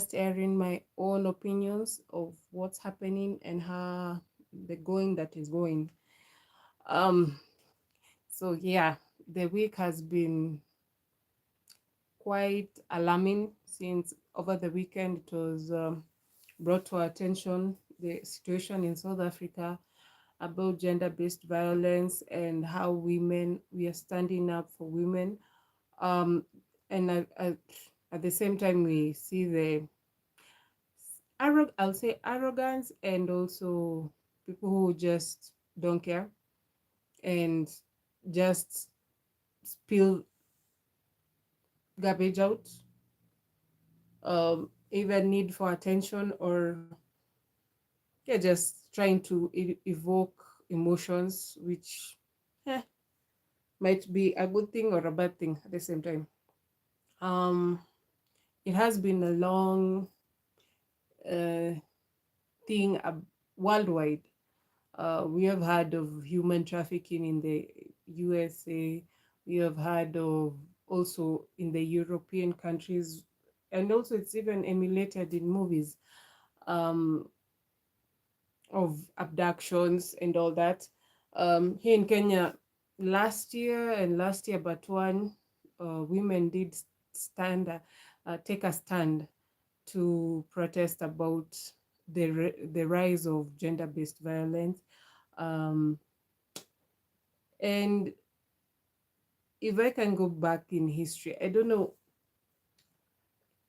just airing my own opinions of what's happening and how the going that is going. Um, so yeah, the week has been quite alarming since over the weekend it was brought to our attention the situation in South Africa about gender-based violence and how women we are standing up for women. Um, and at the same time, we see the I'll say arrogance and also people who just don't care and just spill garbage out, even need for attention or yeah, just trying to evoke emotions, which eh, might be a good thing or a bad thing at the same time. Um, it has been a long uh, thing worldwide. We have heard of human trafficking in the USA. We have heard of also in the European countries, and also it's even emulated in movies um, of abductions and all that. Here in Kenya, last year, but one, women did take a stand to protest about the rise of gender-based violence. Um, and if I can go back in history, I don't know,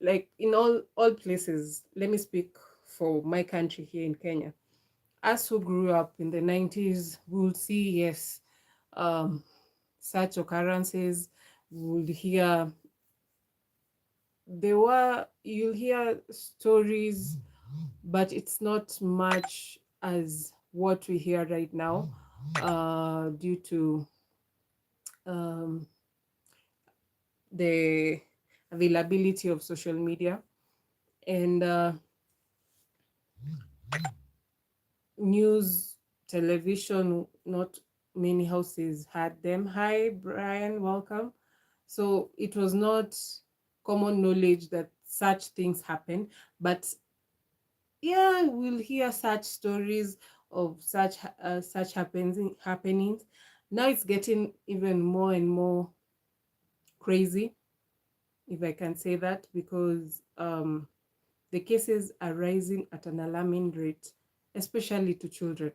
like in all places. Let me speak for my country here in Kenya. Us who grew up in the 90s will see, yes, um, such occurrences. Would hear you'll hear stories, but it's not much as what we hear right now, due to um, the availability of social media and news, television. Not many houses had them. Hi, Brian, welcome. So it was not common knowledge that such things happen, but yeah, we'll hear such stories of such happenings. Now it's getting even more and more crazy, if I can say that, because the cases are rising at an alarming rate, especially to children.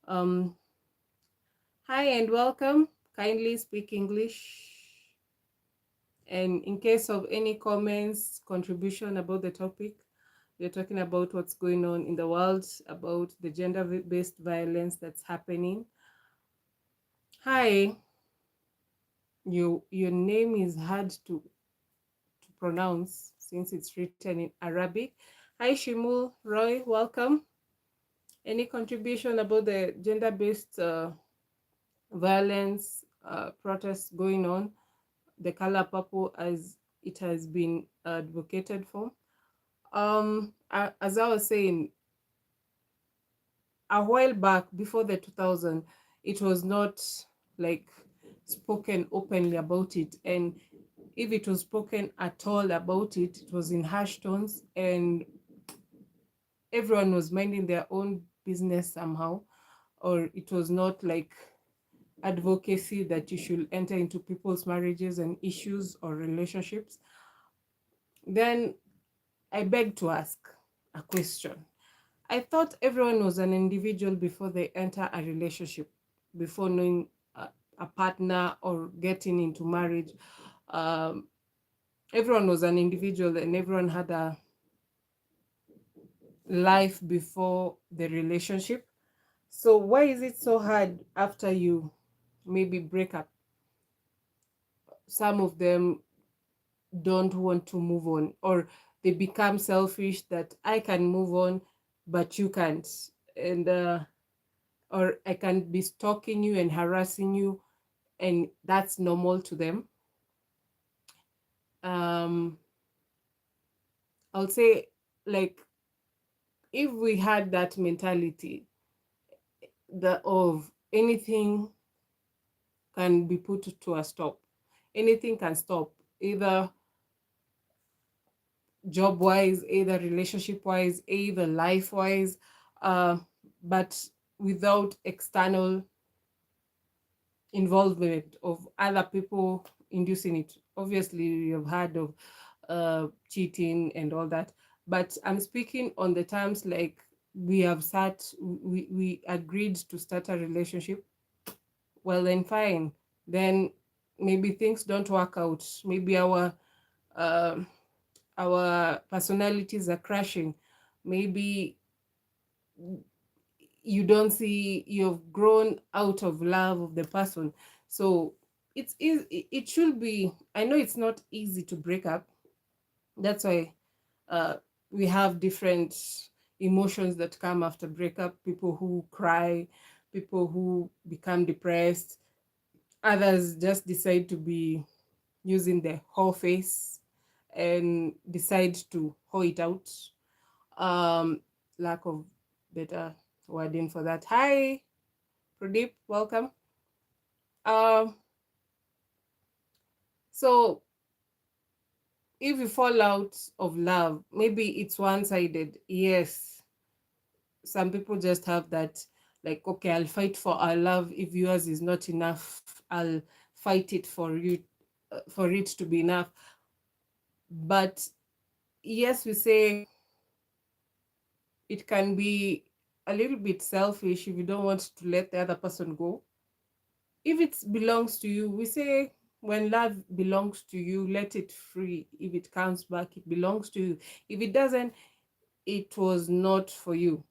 Um, Hi and welcome. Kindly speak English. And in case of any comments, contribution about the topic, we're talking about what's going on in the world, about the gender-based violence that's happening. Hi, your name is hard to pronounce since it's written in Arabic. Hi, Shimul Roy, welcome. Any contribution about the gender-based violence protests going on, the color purple as it has been advocated for? As I was saying, a while back before the 2000, it was not like spoken openly about it, and if it was spoken at all about it, it was in harsh tones, and everyone was minding their own business somehow, or it was not like advocacy that you should enter into people's marriages and issues or relationships. Then I beg to ask a question. I thought everyone was an individual before they enter a relationship, before knowing a partner or getting into marriage. Um, Everyone was an individual and everyone had a life before the relationship. So why is it so hard after you maybe break up? Some of them don't want to move on, or they become selfish that I can move on, but you can't. And or I can be stalking you and harassing you, and that's normal to them. Um, I'll say, like, if we had that mentality that of anything can be put to a stop, anything can stop, either job wise, either relationship wise, either life wise, uh, but without external involvement of other people inducing it. Obviously, you've heard of cheating and all that, but I'm speaking on the terms like we agreed to start a relationship. Well, then fine. Then maybe things don't work out. Maybe uh, our personalities are crashing. Maybe you don't see you've grown out of love of the person. So it's easy, it should be. I know it's not easy to break up. That's why uh, we have different emotions that come after breakup. People who cry, people who become depressed, others just decide to be using the whole face and decide to hoe it out. um Lack of better wording for that. Hi Pradeep, welcome. um so if you fall out of love, maybe it's one-sided. Yes, some people just have that, like, okay, I'll fight for our love. If yours is not enough, I'll fight it for you, for it to be enough. But yes, we say it can be a little bit selfish if you don't want to let the other person go. If it belongs to you, we say when love belongs to you, let it free. If it comes back, it belongs to you. If it doesn't, it was not for you.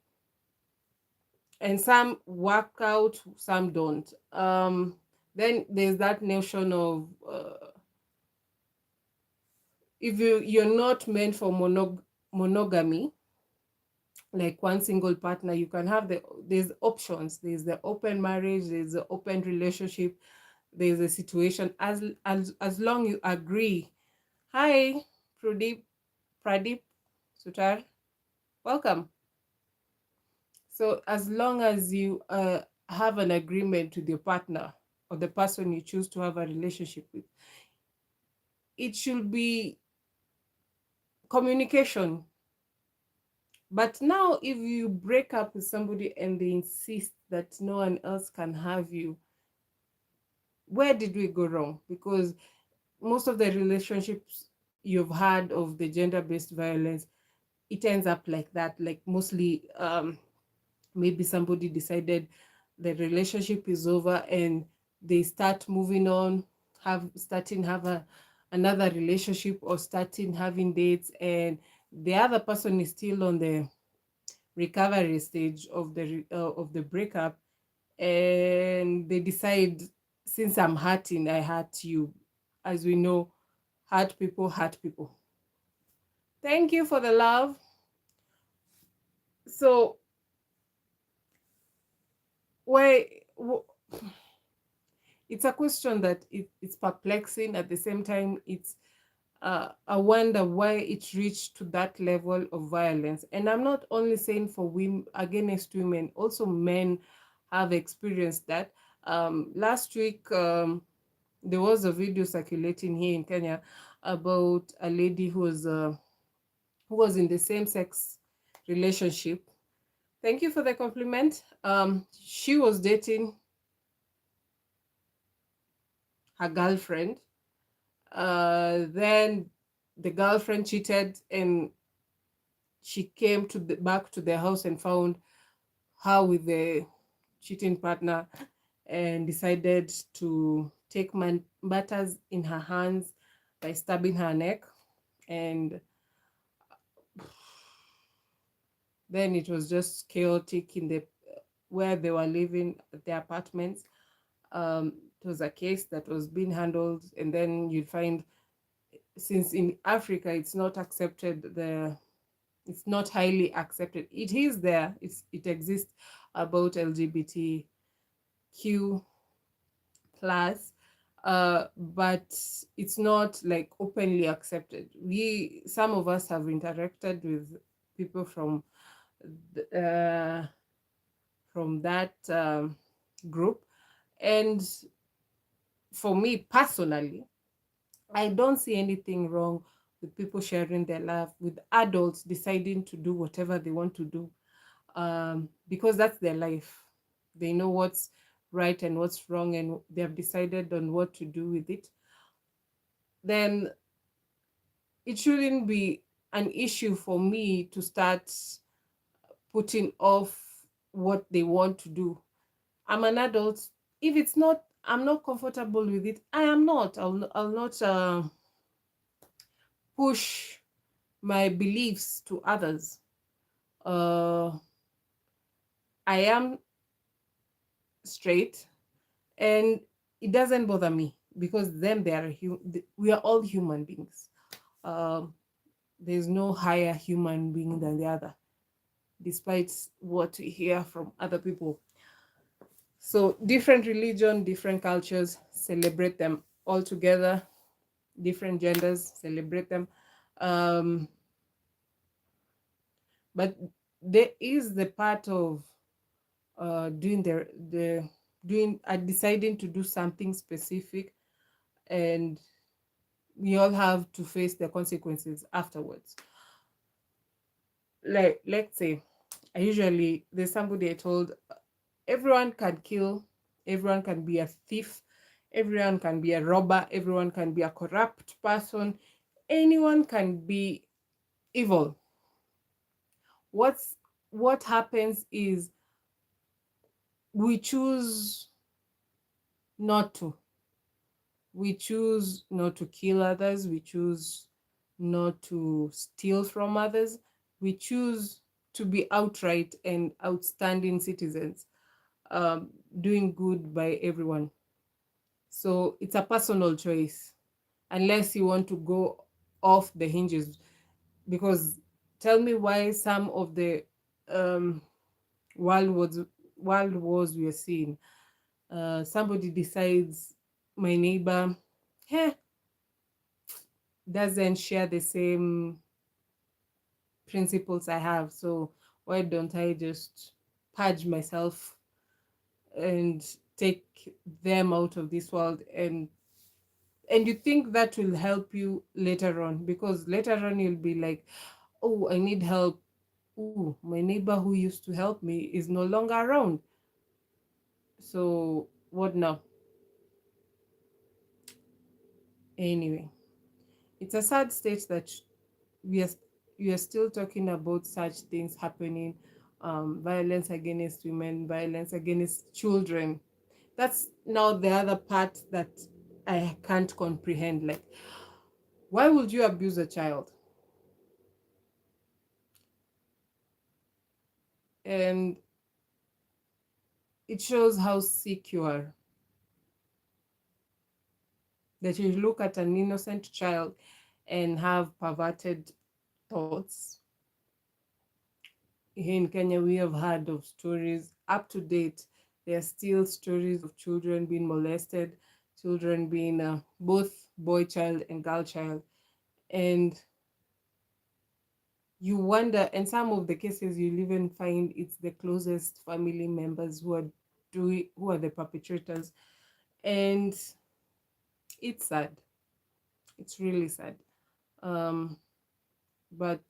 And some work out, some don't. Then there's that notion of if you're not meant for monogamy, like one single partner, you can have there's options. There's the open marriage, there's the open relationship, there's a situation. As long you agree. Hi Pradeep Sutar, welcome. So as long as you have an agreement with your partner or the person you choose to have a relationship with, it should be communication. But now, if you break up with somebody and they insist that no one else can have you, where did we go wrong? Because most of the relationships you've had of the gender-based violence, it ends up like that. Like mostly, maybe somebody decided the relationship is over and they start moving on, another relationship or starting having dates, and the other person is still on the recovery stage of the breakup, and they decide, since I'm hurting, I hurt you. As we know, hurt people. Thank you for the love. So why it's a question that it's perplexing. At the same time, it's I wonder why it reached to that level of violence. And I'm not only saying for women against women, also men have experienced that. Last week, there was a video circulating here in Kenya about a lady who was in the same-sex relationship. Thank you for the compliment. She was dating her girlfriend. Then the girlfriend cheated, and she came back to the house and found her with the cheating partner, and decided to take matters in her hands by stabbing her neck. And then it was just chaotic in the where they were living at the apartments. It was a case that was being handled, and then you'd find, since in Africa it's not highly accepted. It is there, it exists about LGBTQ plus, but it's not like openly accepted. Some of us have interacted with people uh, from that group, and for me personally, I don't see anything wrong with people sharing their life, with adults deciding to do whatever they want to do, because that's their life. They know what's right and what's wrong, and they have decided on what to do with it. Then it shouldn't be an issue for me to start putting off what they want to do. I'm an adult. If it's not, I'm not comfortable with it, I am not. I'll not push my beliefs to others. Uh, I am straight, and it doesn't bother me because them they are we are all human beings. Um, there's no higher human being than the other, despite what we hear from other people. So different religion, different cultures, celebrate them all together. Different genders, celebrate them. Um, but there is the part of doing the doing deciding to do something specific, and we all have to face the consequences afterwards. Like, let's say, I usually there's somebody I told, everyone can kill, everyone can be a thief, everyone can be a robber, everyone can be a corrupt person, anyone can be evil. What happens is we choose not to. We choose not to kill others, we choose not to steal from others, we choose to be outright and outstanding citizens, doing good by everyone. So it's a personal choice, unless you want to go off the hinges. Because tell me why some of the um, world wars, world wars we are seeing, somebody decides my neighbor, hey, doesn't share the same principles I have. So why don't I just purge myself and take them out of this world? And you think that will help you later on, because later on you'll be like, oh, I need help. Oh, my neighbor who used to help me is no longer around. So what now? Anyway, it's a sad state that we are we are still talking about such things happening, violence against women, violence against children. That's now the other part that I can't comprehend. Like, why would you abuse a child? And it shows how sick you are, that you look at an innocent child and have perverted thoughts. Here in Kenya, we have heard of stories up to date. There are still stories of children being molested, children being both boy child and girl child. And you wonder, and some of the cases you'll even find it's the closest family members who are the perpetrators. And it's sad. It's really sad. Um, but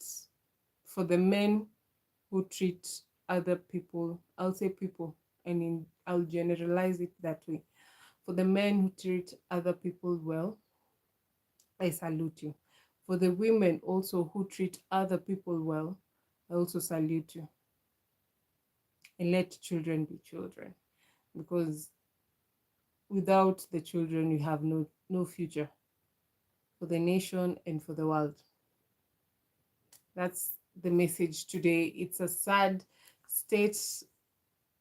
for the men who treat other people, I'll say people, I'll generalize it that way. For the men who treat other people well, I salute you. For the women also who treat other people well, I also salute you. And let children be children, because without the children, you have no future for the nation and for the world. That's the message today. It's a sad state,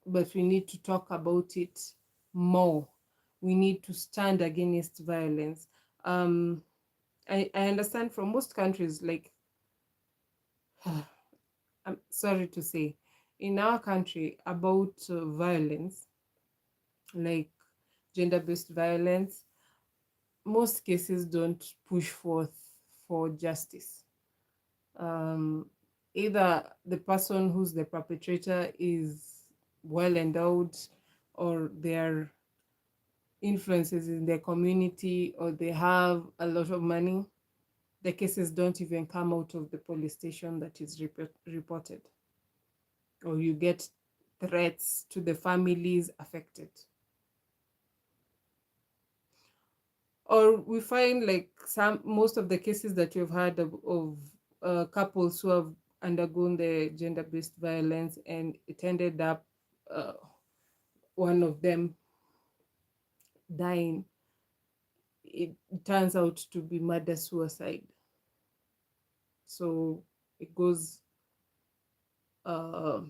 but we need to talk about it more. We need to stand against violence. Um, I understand from most countries, like, I'm sorry to say, in our country, about violence, like gender-based violence, most cases don't push forth for justice. Um, Either the person who's the perpetrator is well endowed, or their influences in their community, or they have a lot of money. the cases don't even come out of the police station that is reported, or you get threats to the families affected. Or we find like most of the cases that you've heard of couples who have undergone the gender-based violence, and it ended up one of them dying. It turns out to be murder-suicide. So it goes, uh,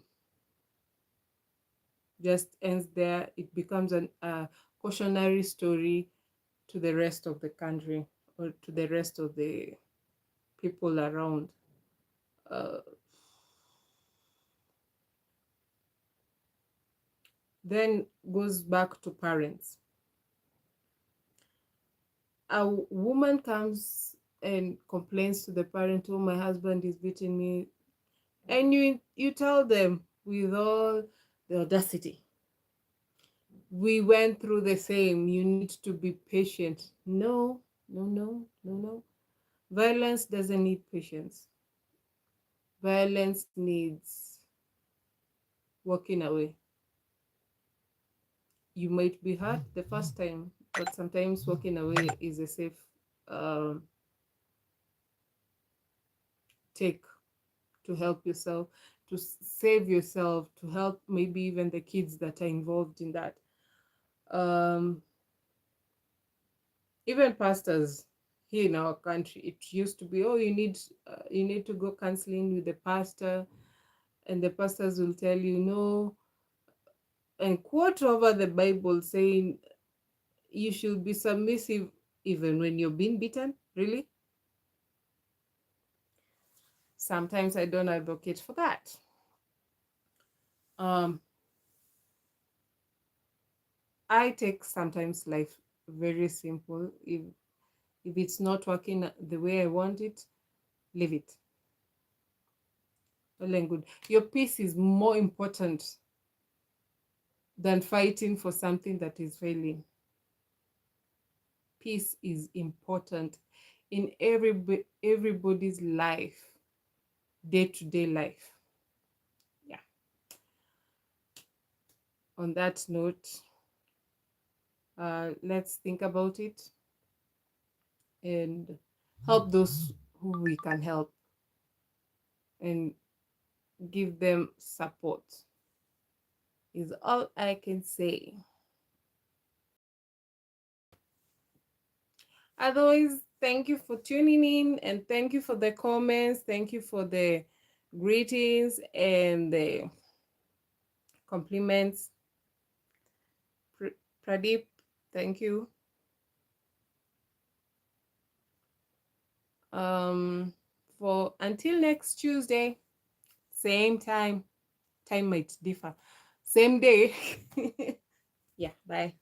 just ends there. It becomes a cautionary story to the rest of the country, or to the rest of the people around. Uh, then goes back to parents. A woman comes and complains to the parent, oh, my husband is beating me, and you tell them with all the audacity, we went through the same, you need to be patient. No, no, no, no, no. Violence doesn't need patience. Violence needs walking away. You might be hurt the first time, but sometimes walking away is a safe um, take, to help yourself, to save yourself, to help maybe even the kids that are involved in that. Um, Even pastors here in our country, it used to be, oh, you need to go counseling with the pastor, and the pastors will tell you no, and quote over the Bible saying you should be submissive even when you're being beaten. Really? Sometimes I don't advocate for that. Um, I take sometimes life very simple. If it's not working the way I want it, leave it. Well and good. Your peace is more important than fighting for something that is failing. Peace is important in everybody's life, day-to-day life. Yeah. On that note, let's think about it and help those who we can help, and give them support, is all I can say. Otherwise, thank you for tuning in, and thank you for the comments. Thank you for the greetings and the compliments. Pradeep, thank you. For until next Tuesday, same time. Time might differ. Same day. Yeah, bye.